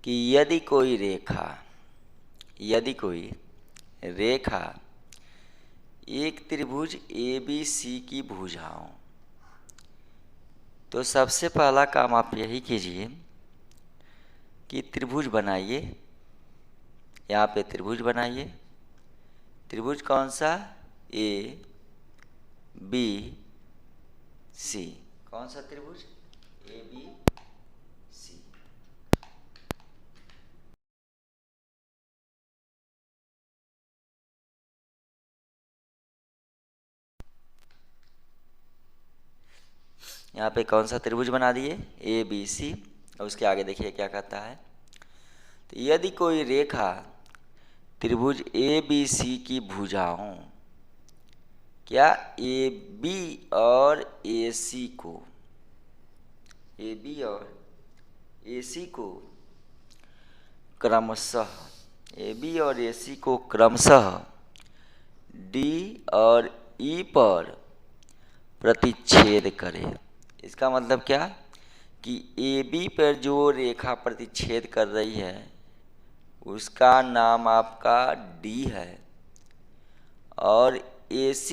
कि यदि कोई रेखा एक त्रिभुज ABC की भुजाओं, तो सबसे पहला काम आप यही कीजिए कि त्रिभुज बनाइए। यहाँ पे त्रिभुज बनाइए। त्रिभुज कौन सा? ABC। कौन सा त्रिभुज? ABC। यहाँ पे कौन सा त्रिभुज बना दिए? ABC। और उसके आगे देखिए क्या कहता है। तो यदि कोई रेखा त्रिभुज ABC की भुजाओं, क्या AB और AC को क्रमशः D और E पर प्रतिच्छेद करे। इसका मतलब क्या कि AB पर जो रेखा प्रतिच्छेद कर रही है उसका नाम आपका D है, और AC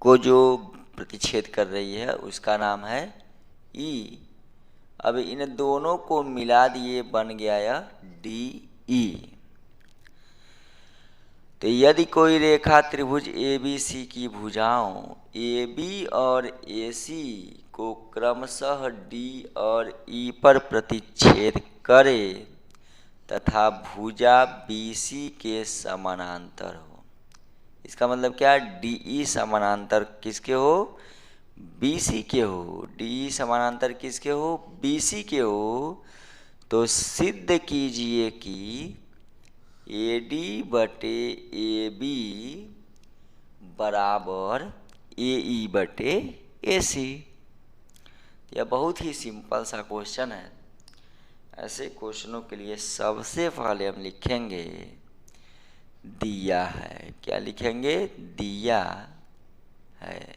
को जो प्रतिच्छेद कर रही है उसका नाम है E। अब इन दोनों को मिला दिए, बन गया यह DE। तो यदि कोई रेखा त्रिभुज ABC की भुजाओं AB और AC को क्रमशः D और E पर प्रतिच्छेद करे तथा भुजा BC के समानांतर हो। इसका मतलब क्या? DE समानांतर किसके हो? BC के हो। DE समानांतर किसके हो? BC के हो। तो सिद्ध कीजिए कि AD बटे AB बराबर AE बटे AC। यह बहुत ही सिंपल सा क्वेश्चन है। ऐसे क्वेश्चनों के लिए सबसे पहले हम लिखेंगे दिया है। क्या लिखेंगे? दिया है।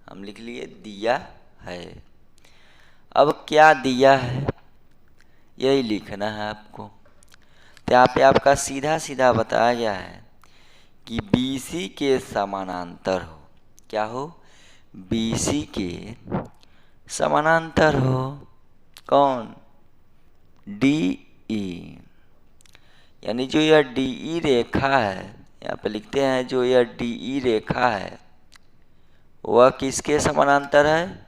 हम लिख लिए दिया है। अब क्या दिया है यही लिखना है आपको। तो यहाँ पे आपका सीधा सीधा बताया गया है कि BC के समानांतर हो। क्या हो? BC के समानांतर हो। कौन? DE। यानी जो यह DE रेखा है, यहाँ पे लिखते हैं जो यह DE रेखा है वह किसके समानांतर है?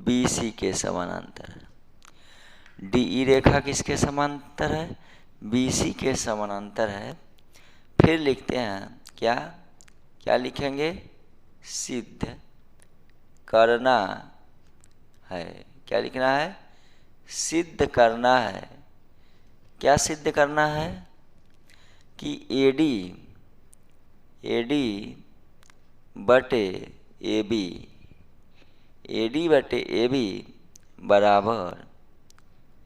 BC के समानांतर है। DE रेखा किसके समानांतर है? BC के समानांतर है। फिर लिखते हैं क्या? क्या लिखेंगे? सिद्ध करना है। क्या लिखना है? सिद्ध करना है। क्या सिद्ध करना है? कि AD बटे AB बराबर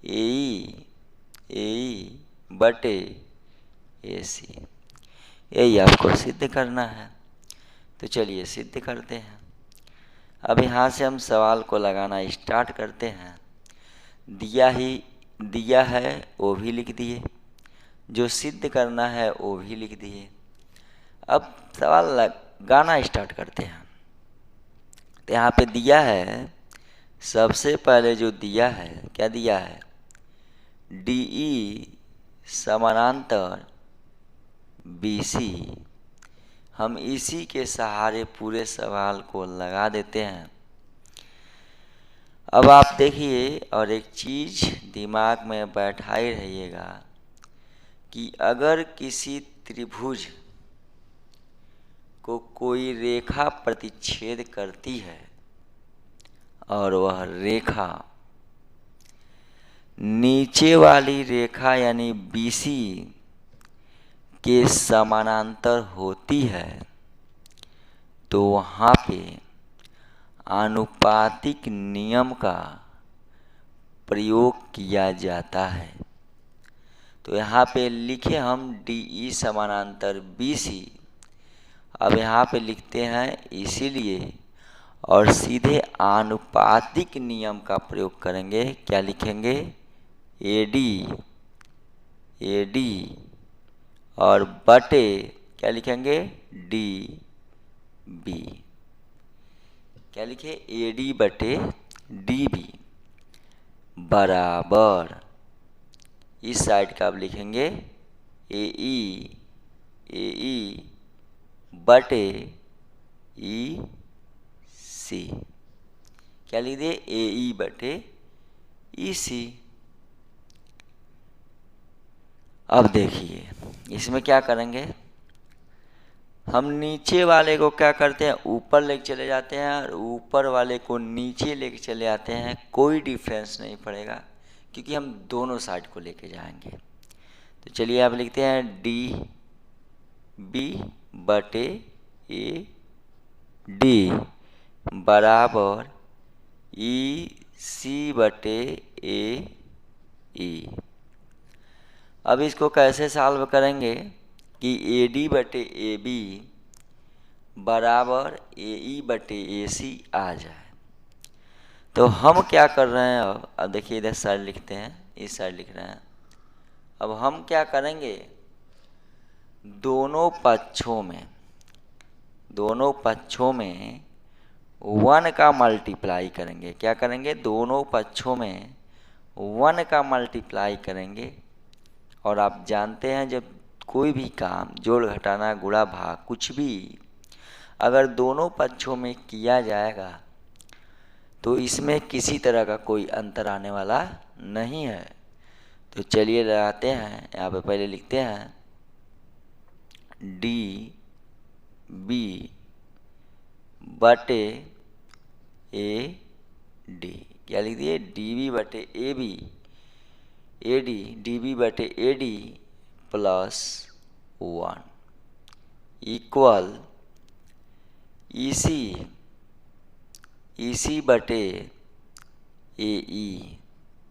AE बटे AC। यही आपको सिद्ध करना है। तो चलिए सिद्ध करते हैं। अब यहाँ से हम सवाल को लगाना स्टार्ट करते हैं। दिया है वो भी लिख दिए, जो सिद्ध करना है वो भी लिख दिए। अब सवाल लगाना स्टार्ट करते हैं। तो यहाँ पे दिया है, सबसे पहले जो दिया है, क्या दिया है? DE समानांतर BC। हम इसी के सहारे पूरे सवाल को लगा देते हैं। अब आप देखिए और एक चीज़ दिमाग में बैठाए रहिएगा कि अगर किसी त्रिभुज को कोई रेखा प्रतिच्छेद करती है और वह रेखा नीचे वाली रेखा यानी BC के समानांतर होती है, तो वहाँ पे आनुपातिक नियम का प्रयोग किया जाता है। तो यहाँ पे लिखे हम DE समानांतर BC। अब यहाँ पे लिखते हैं इसीलिए, और सीधे आनुपातिक नियम का प्रयोग करेंगे। क्या लिखेंगे? AD और बटे क्या लिखेंगे? DB। क्या लिखे? AD बटे DB बराबर, इस साइड का आप लिखेंगे AE बटे EC। क्या लिख दिए? AE बटे EC। अब देखिए इसमें क्या करेंगे, हम नीचे वाले को क्या करते हैं, ऊपर लेके चले जाते हैं, और ऊपर वाले को नीचे लेके चले आते हैं। कोई डिफरेंस नहीं पड़ेगा क्योंकि हम दोनों साइड को लेके जाएंगे। तो चलिए आप लिखते हैं DB बटे AD बराबर EC बटे AE। अब इसको कैसे सॉल्व करेंगे कि AD बटे AB बराबर AE बटे AC आ जाए। तो हम क्या कर रहे हैं, अब देखिए इधर साइड लिखते हैं, इस साइड लिख रहे हैं। अब हम क्या करेंगे, दोनों पक्षों में 1 का मल्टीप्लाई करेंगे। क्या करेंगे? दोनों पक्षों में 1 का मल्टीप्लाई करेंगे। और आप जानते हैं जब कोई भी काम, जोड़ घटाना गुणा भाग, कुछ भी अगर दोनों पक्षों में किया जाएगा तो इसमें किसी तरह का कोई अंतर आने वाला नहीं है। तो चलिए लगाते हैं, यहाँ पे पहले लिखते हैं DB बटे AD। क्या लिख दिए? DB बटे AD DB बटे AD प्लस 1 इक्वल EC बटे AE।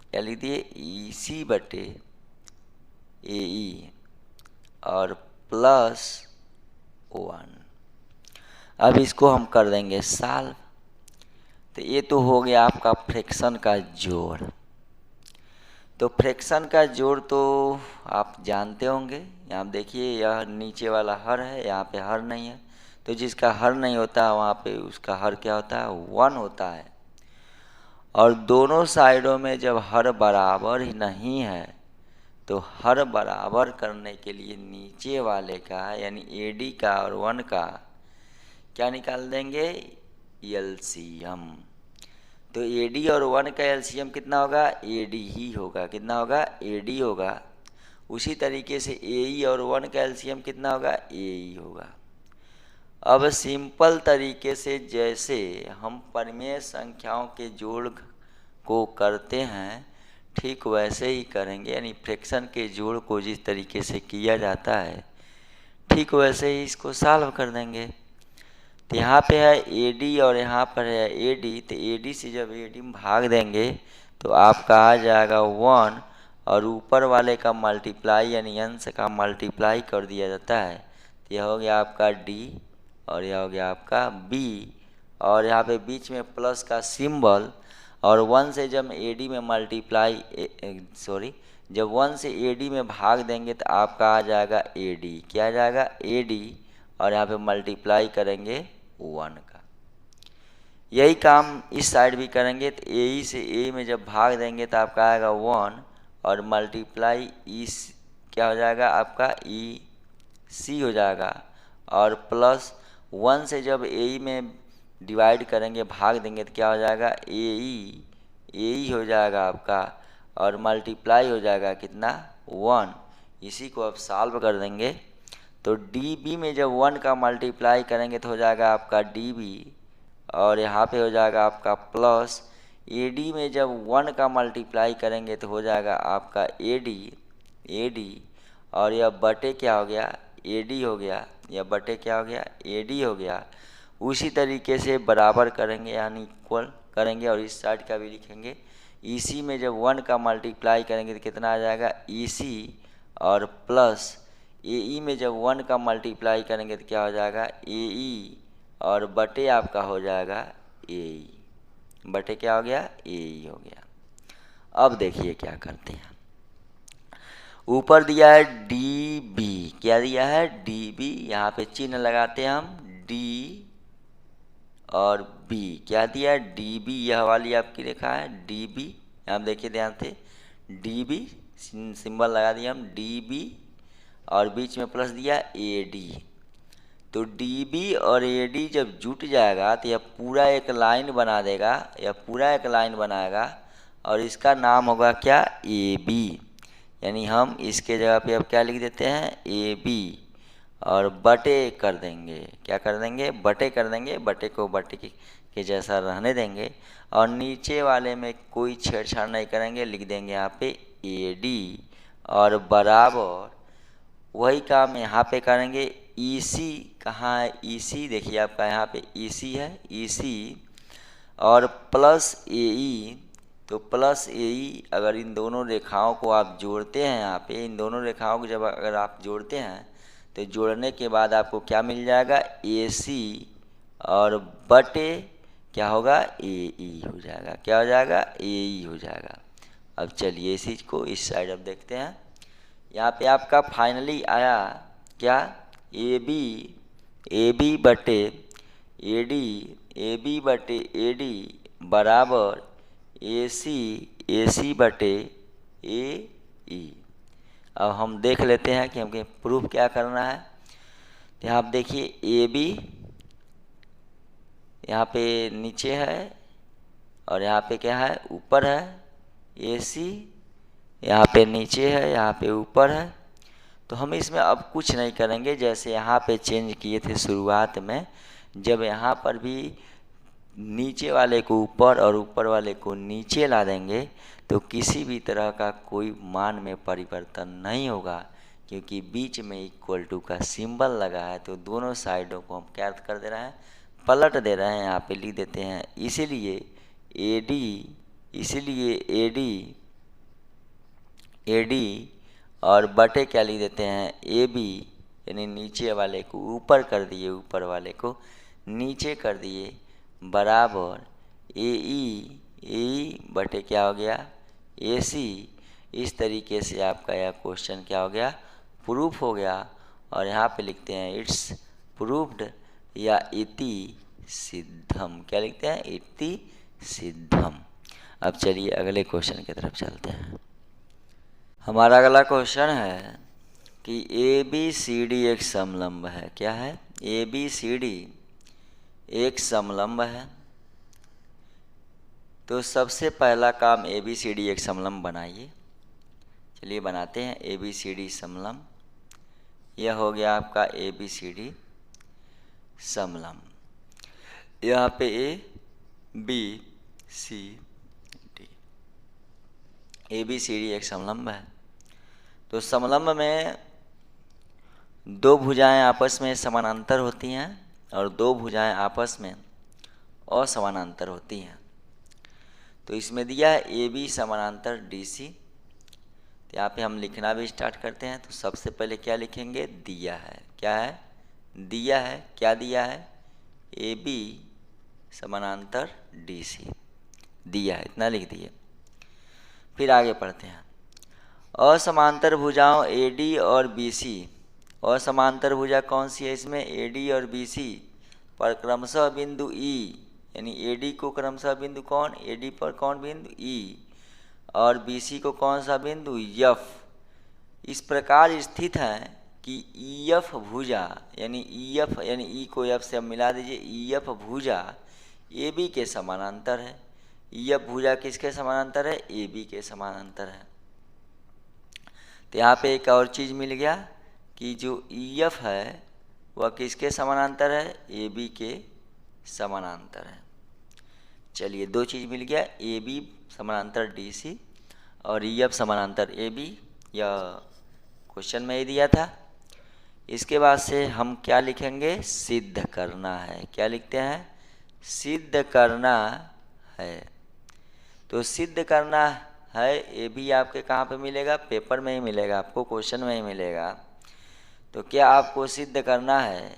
क्या लिख दिए? EC बटे AE और प्लस 1। अब इसको हम कर देंगे सॉल्व। तो ये तो हो गया आपका फ्रैक्शन का जोड़। तो फ्रैक्शन का जोड़ तो आप जानते होंगे। यहाँ देखिए यह नीचे वाला हर है, यहाँ पे हर नहीं है। तो जिसका हर नहीं होता वहाँ पे उसका हर क्या होता है? 1 होता है। और दोनों साइडों में जब हर बराबर ही नहीं है तो हर बराबर करने के लिए नीचे वाले का यानी AD का और 1 का क्या निकाल देंगे? LCM। तो AD और 1 का LCM कितना होगा? AD ही होगा। कितना होगा? AD होगा। उसी तरीके से AE और 1 का LCM कितना होगा? AE होगा। अब सिंपल तरीके से जैसे हम परिमेय संख्याओं के जोड़ को करते हैं ठीक वैसे ही करेंगे, यानी फ्रैक्शन के जोड़ को जिस तरीके से किया जाता है ठीक वैसे ही इसको सॉल्व कर देंगे। तो यहाँ पे है AD और यहाँ पर है AD। तो AD से जब AD में भाग देंगे तो आपका आ जाएगा 1 और ऊपर वाले का मल्टीप्लाई यानी अंश का मल्टीप्लाई कर दिया जाता है। तो यह हो गया आपका D और यह हो गया आपका B और यहाँ पे बीच में प्लस का सिंबल। और 1 से जब AD में जब 1 से AD में भाग देंगे तो आपका आ जाएगा AD। क्या आ जाएगा? AD और यहाँ पे मल्टीप्लाई करेंगे 1 का। यही काम इस साइड भी करेंगे। तो AE से A में जब भाग देंगे तो आपका आएगा 1 और मल्टीप्लाई क्या हो जाएगा आपका? EC हो जाएगा और प्लस 1 से जब AE में डिवाइड करेंगे भाग देंगे तो क्या हो जाएगा? AE हो जाएगा आपका और मल्टीप्लाई हो जाएगा कितना? 1। इसी को अब सॉल्व कर देंगे तो DB में जब 1 का मल्टीप्लाई करेंगे तो हो जाएगा आपका DB और यहाँ पे हो जाएगा आपका प्लस AD में जब 1 का मल्टीप्लाई करेंगे तो हो जाएगा आपका AD और यह बटे क्या हो गया? AD हो गया। यह बटे क्या हो गया? AD हो गया। उसी तरीके से बराबर करेंगे यानी इक्वल करेंगे और इस साइड का भी लिखेंगे। EC में जब 1 का मल्टीप्लाई करेंगे तो कितना आ जाएगा? EC और प्लस AE में जब 1 का मल्टीप्लाई करेंगे तो क्या हो जाएगा? AE और बटे आपका हो जाएगा ए बटे क्या हो गया, ए हो गया। अब देखिए क्या करते हैं, ऊपर दिया है डी बी, क्या दिया है, डी बी, यहाँ पे चिन्ह लगाते हैं हम, डी और बी, क्या दिया है, डी बी, यह वाली आपकी रेखा है डी बी, यहाँ देखिए ध्यान से, डी बी सिंबल लगा दिया हम, डी बी और बीच में प्लस दिया ए डी। तो डी बी और ए डी जब जुट जाएगा तो यह पूरा एक लाइन बना देगा, यह पूरा एक लाइन बनाएगा और इसका नाम होगा क्या, ए बी। यानी हम इसके जगह पे अब क्या लिख देते हैं, ए बी और बटे कर देंगे, क्या कर देंगे, बटे कर देंगे, बटे को बटे के जैसा रहने देंगे और नीचे वाले में कोई छेड़छाड़ नहीं करेंगे, लिख देंगे यहाँ पे ए डी और बराबर वही काम यहाँ पे करेंगे, ई सी कहाँ है, ई सी देखिए आपका यहाँ पे ई सी है, ई सी और प्लस ए ई, तो प्लस ए ई अगर इन दोनों रेखाओं को आप जोड़ते हैं, यहाँ पे इन दोनों रेखाओं को जब अगर आप जोड़ते हैं तो जोड़ने के बाद आपको क्या मिल जाएगा, ए सी और बटे क्या होगा, ए ई हो जाएगा, क्या हो जाएगा, ए ई हो जाएगा। अब चलिए इस चीज़ को इस साइड अब देखते हैं, यहाँ पे आपका फाइनली आया क्या, ए बी बटे ए डी बटे ए डी बराबर ए सी बटे ए ई। अब हम देख लेते हैं कि हमको प्रूफ क्या करना है। तो यहाँ आप देखिए ए बी यहाँ पे नीचे है और यहाँ पे क्या है, ऊपर है, ए सी यहाँ पे नीचे है, यहाँ पे ऊपर है। तो हम इसमें अब कुछ नहीं करेंगे, जैसे यहाँ पे चेंज किए थे शुरुआत में, जब यहाँ पर भी नीचे वाले को ऊपर और ऊपर वाले को नीचे ला देंगे तो किसी भी तरह का कोई मान में परिवर्तन नहीं होगा, क्योंकि बीच में इक्वल टू का सिंबल लगा है। तो दोनों साइडों को हम क्या कर दे रहे हैं, पलट दे रहे हैं, यहाँ पे लिख देते हैं, इसीलिए ए डी और बटे क्या लिख देते हैं, ए बी, यानी नीचे वाले को ऊपर कर दिए, ऊपर वाले को नीचे कर दिए, बराबर ए ई बटे क्या हो गया, ए सी। इस तरीके से आपका यह क्वेश्चन क्या हो गया, प्रूफ हो गया। और यहाँ पे लिखते हैं इट्स प्रूफ्ड या इति सिद्धम, क्या लिखते हैं, इति सिद्धम। अब चलिए अगले क्वेश्चन की तरफ चलते हैं। हमारा अगला क्वेश्चन है कि ए बी सी डी एक समलंब है, क्या है, ए बी सी डी एक समलंब है। तो सबसे पहला काम ए बी सी डी एक समलंब बनाइए। चलिए बनाते हैं ए बी सी डी समलंब। यह हो गया आपका ए बी सी डी समलंब। यहाँ पे A B C D, A B C D एक समलंब है। तो समलंब में दो भुजाएं आपस में समानांतर होती हैं और दो भुजाएं आपस में असमानांतर होती हैं। तो इसमें दिया है ए बी समानांतर डी सी। तो यहाँ पे हम लिखना भी स्टार्ट करते हैं। तो सबसे पहले क्या लिखेंगे, दिया है, क्या है, दिया है, क्या दिया है, ए बी समानांतर डी सी दिया है, इतना लिख दिए। फिर आगे पढ़ते हैं, असमांतर भुजाओं ए डी और बी सी। असमांतर भुजा कौन सी है इसमें, ए डी और बी सी पर क्रमशः बिंदु ई, यानी ए डी को क्रमशः बिंदु कौन, ए डी पर कौन बिंदु ई, और बी सी को कौन सा बिंदु एफ, इस प्रकार स्थित है कि ई एफ भुजा, यानी ई एफ, यानी ई को एफ से अब मिला दीजिए, ई एफ भुजा ए बी के समानांतर है। ई एफ भुजा किसके समानांतर है, ए बी के समानांतर है। तो यहाँ पे एक और चीज़ मिल गया कि जो ई एफ है वह किसके समानांतर है, ए बी के समानांतर है। चलिए दो चीज़ मिल गया, ए बी समानांतर डी सी और ई एफ समानांतर ए बी, यह क्वेश्चन में ही दिया था। इसके बाद से हम क्या लिखेंगे, सिद्ध करना है। क्या लिखते हैं, सिद्ध करना है। तो सिद्ध करना है, ए बी आपके कहाँ पे मिलेगा, पेपर में ही मिलेगा आपको, क्वेश्चन में ही मिलेगा। तो क्या आपको सिद्ध करना है,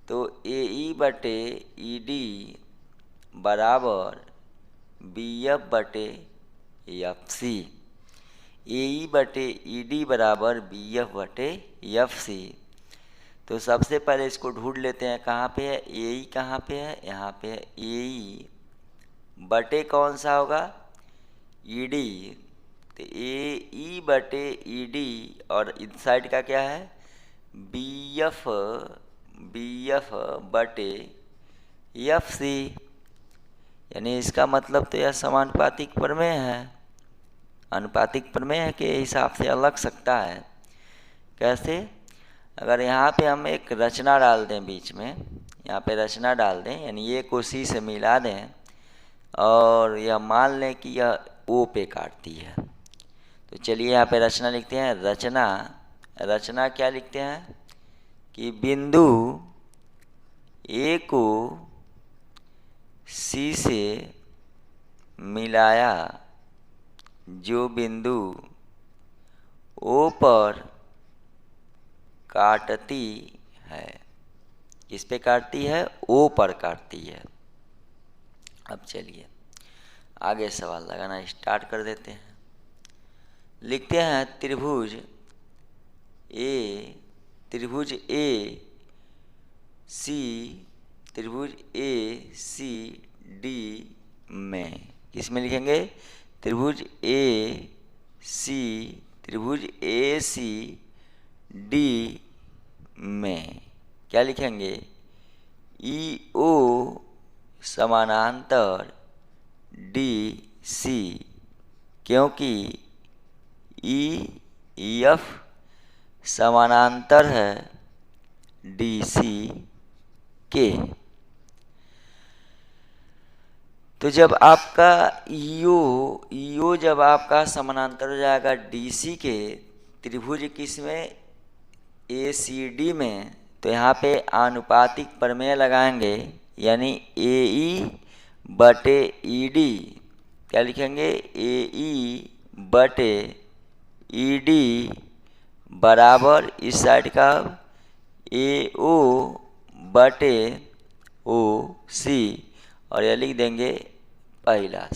तो ए ई बटे ई डी बराबर बी एफ बटे एफ सी। ए ई बटे ई डी बराबर बी एफ बटे एफ सी। तो सबसे पहले इसको ढूंढ लेते हैं, कहाँ पे है ए ई, कहाँ पे है, यहाँ पे है ए ई बटे कौन सा होगा ई डी। तो ए ई बटे ई डी और इस साइड का क्या है बी एफ बटे एफ सी। यानी इसका मतलब तो यह समानुपातिक प्रमेय है, अनुपातिक प्रमेय के हिसाब से लग सकता है। कैसे? अगर यहाँ पे हम एक रचना डाल दें बीच में, यहाँ पे रचना डाल दें, यानी ये को सी से मिला दें और यह मान लें कि यह ओ पे काटती है। तो चलिए यहाँ पे रचना लिखते हैं। रचना क्या लिखते हैं कि बिंदु ए को सी से मिलाया जो बिंदु ओ पर काटती है। किस पे काटती है? ओ पर काटती है। अब चलिए आगे सवाल लगाना स्टार्ट कर देते हैं। लिखते हैं त्रिभुज ए सी डी में, किसमें लिखेंगे? त्रिभुज ए सी डी में क्या लिखेंगे? ई ओ समानांतर डी सी, क्योंकि ई एफ समानांतर है डी सी के। तो जब आपका ईओ जब आपका समानांतर हो जाएगा डीसी के त्रिभुज किस में? एसीडी में, तो यहाँ पे आनुपातिक प्रमेय लगाएंगे, यानी ए ई बटे ई डी। क्या लिखेंगे? ए ई बटे ई डी बराबर इस साइड का ए ओ बटे ओ सी, और यह लिख देंगे पहला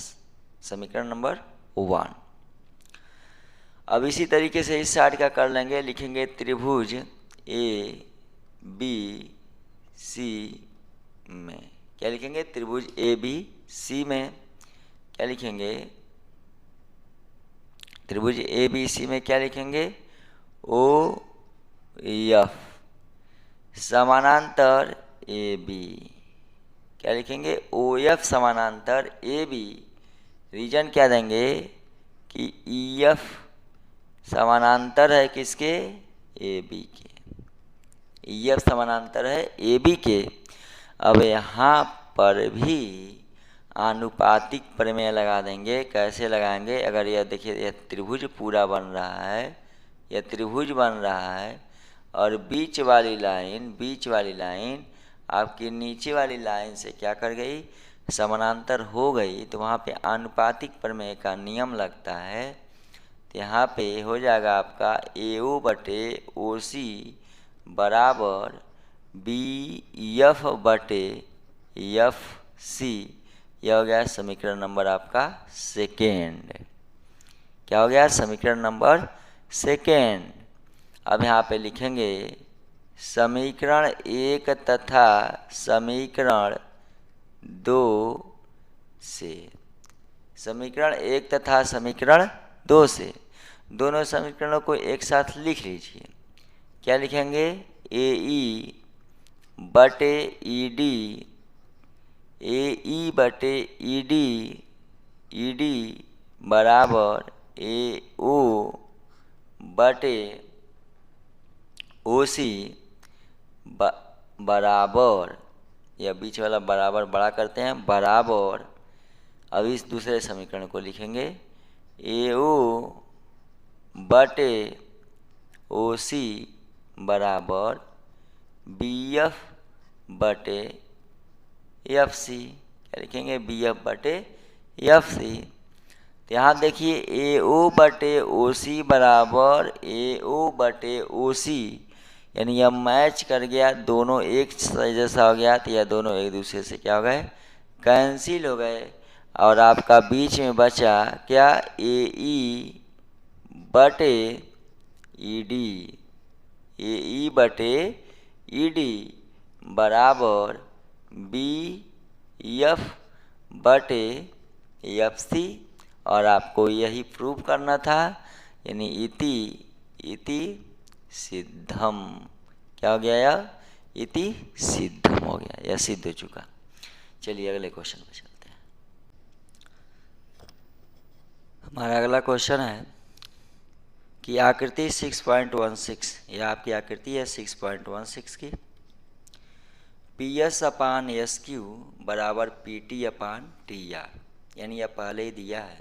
समीकरण नंबर 1। अब इसी तरीके से इस साइड का कर लेंगे, लिखेंगे त्रिभुज ए बी सी में। क्या लिखेंगे? त्रिभुज ए बी सी में क्या लिखेंगे? त्रिभुज ए बी सी में क्या लिखेंगे? ओ एफ समानांतर ए बी। क्या लिखेंगे? ओ एफ समानांतर ए बी। रीजन क्या देंगे कि ई एफ समानांतर है किसके? ए बी के। ई एफ समानांतर है ए बी के। अब यहाँ पर भी आनुपातिक प्रमेय लगा देंगे। कैसे लगाएंगे? अगर यह देखिए यह त्रिभुज पूरा बन रहा है, यह त्रिभुज बन रहा है और बीच वाली लाइन आपकी नीचे वाली लाइन से क्या कर गई? समानांतर हो गई। तो वहाँ पे आनुपातिक प्रमेय का नियम लगता है। तो यहाँ पे हो जाएगा आपका ए ओ बटे ओ सी बराबर बी एफ बटे एफ सी। यह हो गया समीकरण नंबर आपका सेकेंड। क्या हो गया? समीकरण नंबर सेकेंड। अब यहाँ पे लिखेंगे समीकरण 1 तथा समीकरण 2 से। समीकरण 1 तथा समीकरण 2 से दोनों समीकरणों को एक साथ लिख लीजिए। क्या लिखेंगे? ए ई बटे ई डी, ए ई बटे ई डी बराबर ए ओ बटे ओ सी बराबर, या बीच वाला बराबर बड़ा करते हैं, बराबर। अब इस दूसरे समीकरण को लिखेंगे ए ओ बटे ओ सी बराबर बी एफ बटे एफ सी। क्या लिखेंगे? बी एफ बटे एफ सी। तो यहाँ देखिए ए ओ बटे ओ सी बराबर ए ओ बटे ओ सी, यानी यह मैच कर गया, दोनों एक जैसा हो गया। तो यह दोनों एक दूसरे से क्या हो गए? कैंसिल हो गए और आपका बीच में बचा क्या, ए ई बटे ई डी, ए ई बटे ई डी बराबर बी एफ बटे एफ सी। और आपको यही प्रूव करना था, यानी इति सिद्धम। क्या हो गया यह, इति सिद्धम हो गया, यह सिद्ध हो चुका। चलिए अगले क्वेश्चन पे चलते हैं। हमारा अगला क्वेश्चन है कि आकृति 6.16, यह आपकी आकृति है 6.16 की। पी एस अपान एस क्यू बराबर P T upon T R, यानी यह पहले ही दिया है,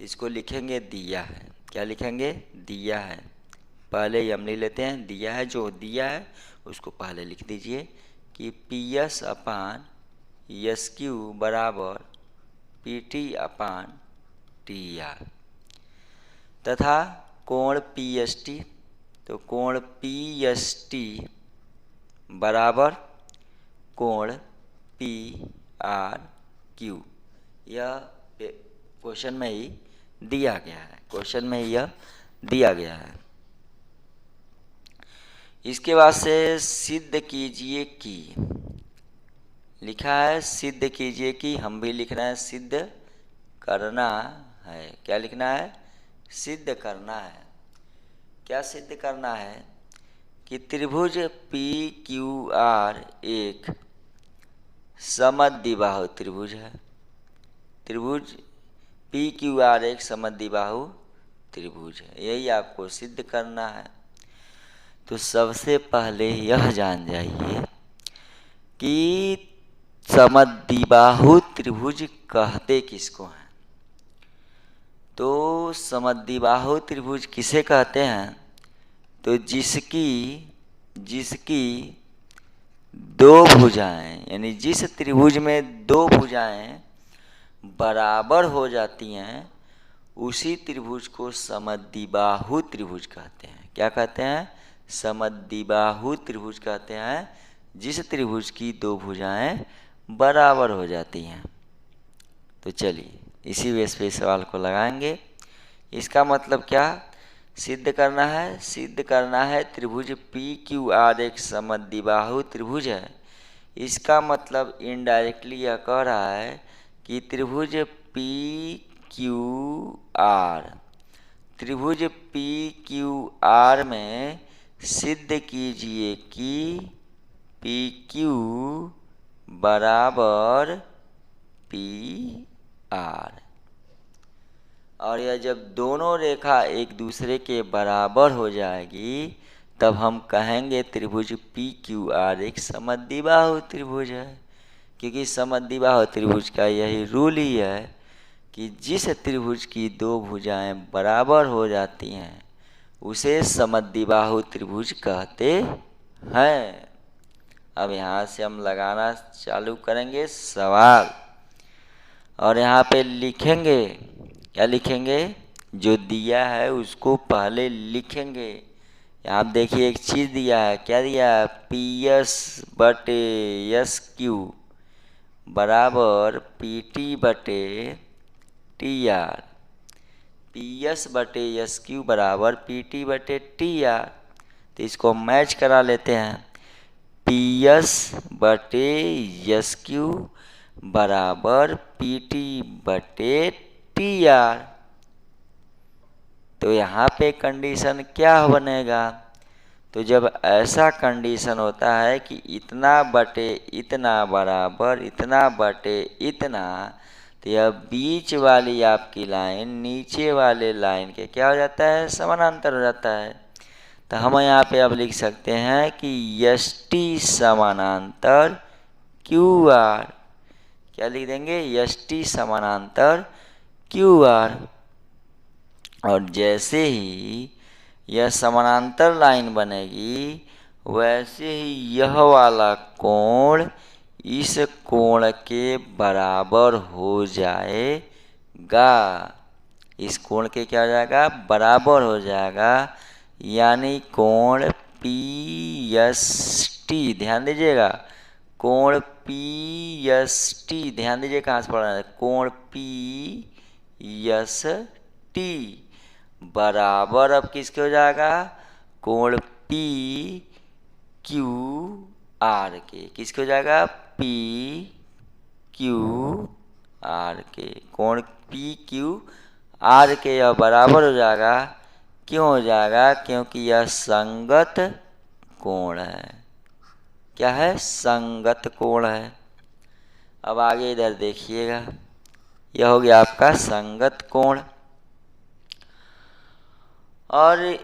इसको लिखेंगे दिया है। क्या लिखेंगे, दिया है। पहले ही हम लिख लेते हैं, दिया है, जो दिया है उसको पहले लिख दीजिए कि पी एस अपान एस क्यू बराबर P T upon T R, तथा कोण पी एस टी, तो कोण पी एस टी बराबर कोण पी आर क्यू। यह क्वेश्चन में ही दिया गया है, क्वेश्चन में यह दिया गया है। इसके बाद से सिद्ध कीजिए कि, लिखा है सिद्ध कीजिए कि, हम भी लिख रहे हैं सिद्ध करना है। क्या लिखना है, सिद्ध करना है। क्या सिद्ध करना है कि त्रिभुज पी क्यू आर एक समद्विबाहु त्रिभुज है। त्रिभुज पी क्यू आर एक समद्विबाहु त्रिभुज है, यही आपको सिद्ध करना है। तो सबसे पहले यह जान जाइए कि समद्विबाहु त्रिभुज कहते किसको हैं। तो समद्विबाहु त्रिभुज किसे कहते हैं, तो जिसकी दो भुजाएं, यानी जिस त्रिभुज में दो भुजाएं बराबर हो जाती हैं उसी त्रिभुज को समद्विबाहु त्रिभुज कहते हैं। क्या कहते हैं, समद्विबाहु त्रिभुज कहते हैं जिस त्रिभुज की दो भुजाएं बराबर हो जाती हैं। तो चलिए इसी बेस पे सवाल को लगाएंगे। इसका मतलब क्या सिद्ध करना है, सिद्ध करना है त्रिभुज पी क्यू आर एक समद्विबाहु त्रिभुज है। इसका मतलब इनडायरेक्टली यह कह रहा है कि त्रिभुज पी क्यू आर, त्रिभुज पी क्यू आर में सिद्ध कीजिए कि पी क्यू बराबर पी आर। और यह जब दोनों रेखा एक दूसरे के बराबर हो जाएगी तब हम कहेंगे त्रिभुज पी क्यू आर एक समद्विबाहु त्रिभुज है। क्योंकि समद्विबाहु त्रिभुज का यही रूल ही है कि जिस त्रिभुज की दो भुजाएं बराबर हो जाती हैं उसे समद्विबाहु त्रिभुज कहते हैं। अब यहाँ से हम लगाना चालू करेंगे सवाल, और यहाँ पे लिखेंगे, क्या लिखेंगे, जो दिया है उसको पहले लिखेंगे। आप देखिए एक चीज़ दिया है, क्या दिया है, पी एस बटे एस क्यू बराबर पी टी बटे टी आर। पी एस बटे एस क्यू बराबर पी टी बटे टी आर। तो इसको मैच करा लेते हैं, पी एस बटे एस क्यू बराबर पी टी बटे टी आर। तो यहाँ पे कंडीशन क्या बनेगा, तो जब ऐसा कंडीशन होता है कि इतना बटे इतना बराबर इतना बटे इतना, तो यह बीच वाली आपकी लाइन नीचे वाले लाइन के क्या हो जाता है, समानांतर हो जाता है। तो हम यहाँ पे अब लिख सकते हैं कि एस टी समानांतर क्यू आर। क्या लिख देंगे, एस टी समानांतर क्यू आर। और जैसे ही यह समानांतर लाइन बनेगी वैसे ही यह वाला कोण इस कोण के बराबर हो जाएगा। इस कोण के क्या हो जाएगा, बराबर हो जाएगा, यानी कोण पी एस टी, ध्यान दीजिएगा, कोण पी एस टी, ध्यान दीजिए कहाँ से पढ़ना है, कोण पी एस टी बराबर अब किसके हो जाएगा, कोण पी क्यू आर के, किसके हो जाएगा, पी क्यू आर के, कोण पी क्यू आर के यह बराबर हो जाएगा, क्यों हो जाएगा, क्योंकि यह संगत कोण है। क्या है, संगत कोण है। अब आगे इधर देखिएगा, यह हो गया आपका संगत कोण, और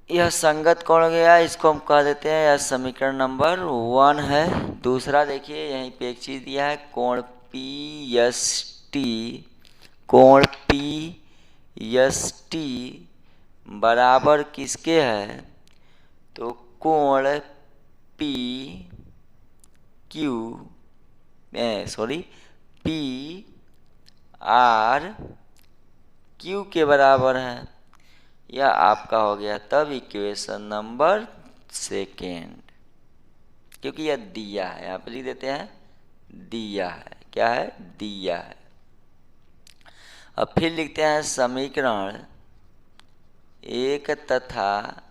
यह संगत कोण हो गया, इसको हम कह देते हैं, यह समीकरण नंबर 1 है। दूसरा देखिए, यहीं पे एक चीज दिया है, कोण पी एस टी, कोण पी एस टी बराबर किसके है, तो कोण P Q P R Q के बराबर है। यह आपका हो गया तब इक्वेशन नंबर 2, क्योंकि यह दिया है, यहाँ पे लिख देते हैं दिया है, क्या है, दिया है। अब फिर लिखते हैं समीकरण 1 तथा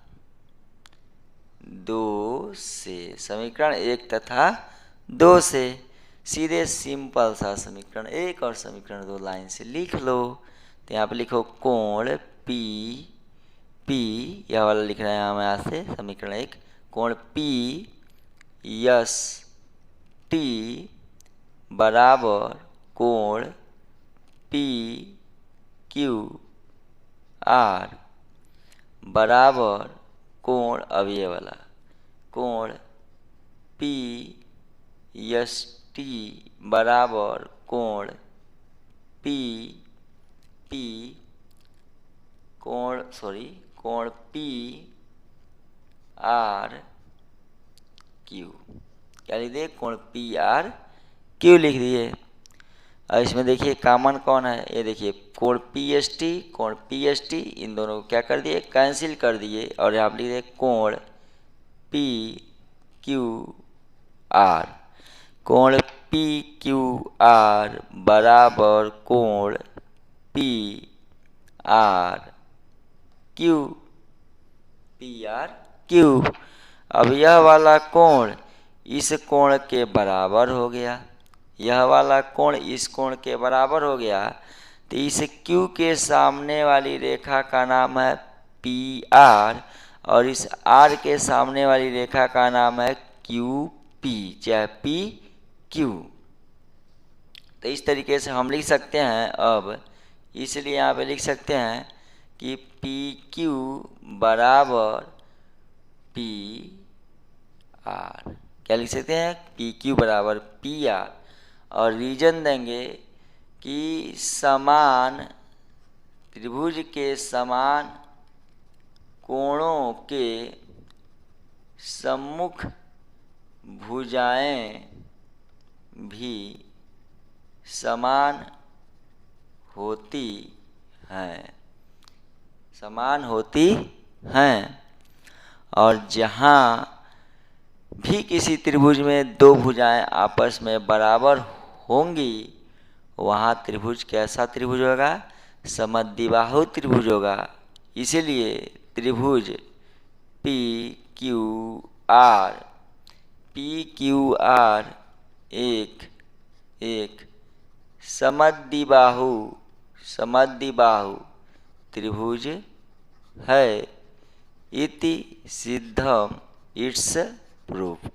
2 से, समीकरण 1 तथा 2 से सीधे सिंपल सा समीकरण 1 और समीकरण 2 लाइन से लिख लो। तो यहाँ पे लिखो कोण पी, यह वाला लिख रहे हैं हम यहाँ से, समीकरण 1, कोण पी एस टी बराबर कोण पी क्यू आर बराबर कोण, अब ये वाला कोण पी एस टी बराबर कोण पी कोण पी आर क्यू, क्या लिख दिए, कोण पी आर क्यू लिख दिए। अब इसमें देखिए कॉमन कौन है, ये देखिए कोण पी एस टी, इन दोनों को क्या कर दिए, कैंसिल कर दिए, और यहाँ पर लिख दिए कोण पी क्यू आर, कोण पी क्यू आर बराबर कोण पी आर क्यू, अब यह वाला कोण इस कोण के बराबर हो गया, यह वाला कोण इस कोण के बराबर हो गया, तो इस Q के सामने वाली रेखा का नाम है पी आर, और इस R के सामने वाली रेखा का नाम है क्यू पी, चाहे पी क्यू। तो इस तरीके से हम लिख सकते हैं। अब इसलिए यहाँ पे लिख सकते हैं कि पी क्यू बराबर पी आर, क्या लिख सकते हैं, पी क्यू बराबर पी आर, और रीजन देंगे कि समान त्रिभुज के समान कोणों के सम्मुख भुजाएं भी समान होती हैं, और जहाँ भी किसी त्रिभुज में दो भुजाएं आपस में बराबर होंगी, वहाँ त्रिभुज कैसा त्रिभुज होगा, समद्विबाहु त्रिभुज होगा। इसीलिए त्रिभुज पी क्यू आर एक समद्विबाहु त्रिभुज है, इति सिद्धम, इट्स प्रूव्ड।